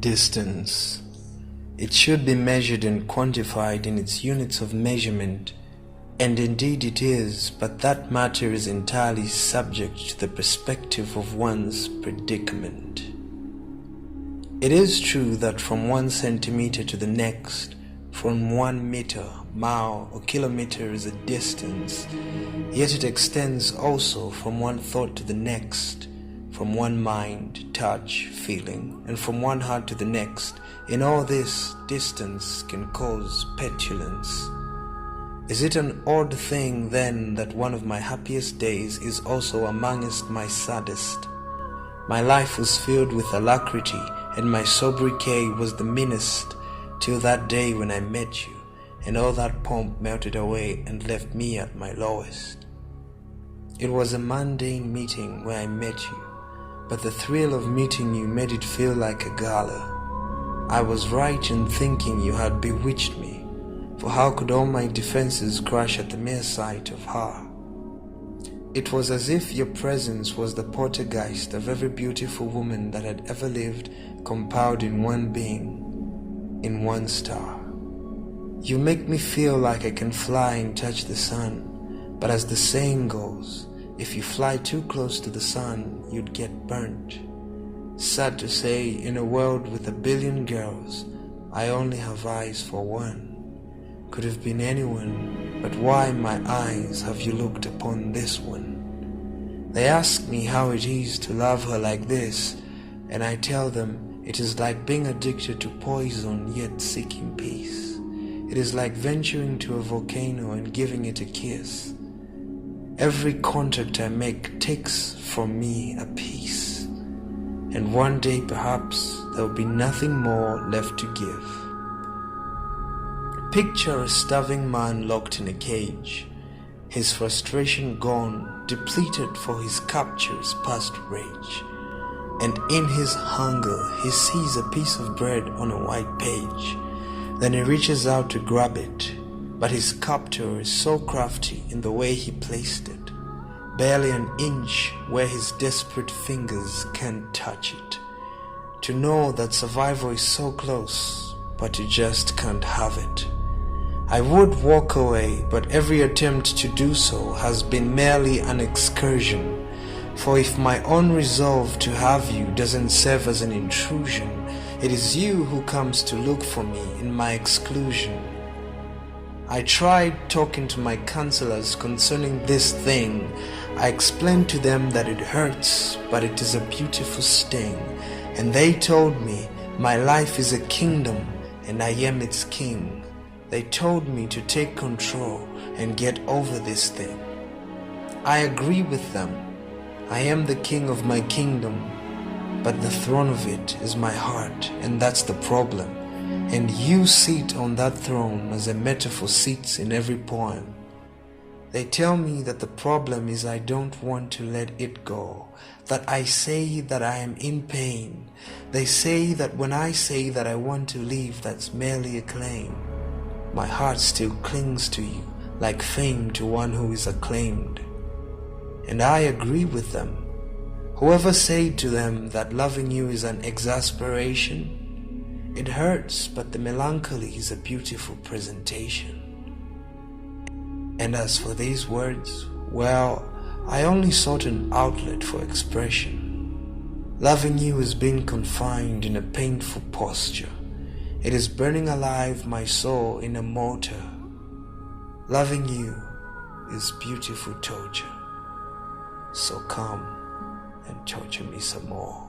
Distance. It should be measured and quantified in its units of measurement, and indeed it is, but that matter is entirely subject to the perspective of one's predicament. It is true that from 1 centimeter to the next, from 1 meter, mile, or kilometer is a distance, yet it extends also from one thought to the next, from one mind, touch, feeling, and from one heart to the next. In all this, distance can cause petulance. Is it an odd thing then that one of my happiest days is also amongst my saddest? My life was filled with alacrity, and my sobriquet was the meanest, till that day when I met you, and all that pomp melted away and left me at my lowest. It was a mundane meeting where I met you, but the thrill of meeting you made it feel like a gala. I was right in thinking you had bewitched me, for how could all my defenses crash at the mere sight of her? It was as if your presence was the poltergeist of every beautiful woman that had ever lived, compiled in one being, in one star. You make me feel like I can fly and touch the sun, but as the saying goes, if you fly too close to the sun, you'd get burnt. Sad to say, in a world with 1 billion girls, I only have eyes for one. Could have been anyone, but why, my eyes, have you looked upon this one? They ask me how it is to love her like this, and I tell them it is like being addicted to poison yet seeking peace. It is like venturing to a volcano and giving it a kiss. Every contact I make takes from me a piece, and one day perhaps there will be nothing more left to give. Picture a starving man locked in a cage, his frustration gone, depleted for his capture's past rage, and in his hunger he sees a piece of bread on a white page. Then he reaches out to grab it, but his captor is so crafty in the way he placed it, barely an inch where his desperate fingers can't touch it. To know that survival is so close, but you just can't have it. I would walk away, but every attempt to do so has been merely an excursion. For if my own resolve to have you doesn't serve as an intrusion, it is you who comes to look for me in my exclusion. I tried talking to my counselors concerning this thing. I explained to them that it hurts, but it is a beautiful sting. And they told me my life is a kingdom and I am its king. They told me to take control and get over this thing. I agree with them. I am the king of my kingdom, but the throne of it is my heart, and that's the problem. And you sit on that throne as a metaphor sits in every poem. They tell me that the problem is I don't want to let it go, that I say that I am in pain. They say that when I say that I want to leave, that's merely a claim. My heart still clings to you, like fame to one who is acclaimed. And I agree with them. Whoever said to them that loving you is an exasperation, it hurts, but the melancholy is a beautiful presentation. And as for these words, well, I only sought an outlet for expression. Loving you is being confined in a painful posture. It is burning alive my soul in a mortar. Loving you is beautiful torture. So come and torture me some more.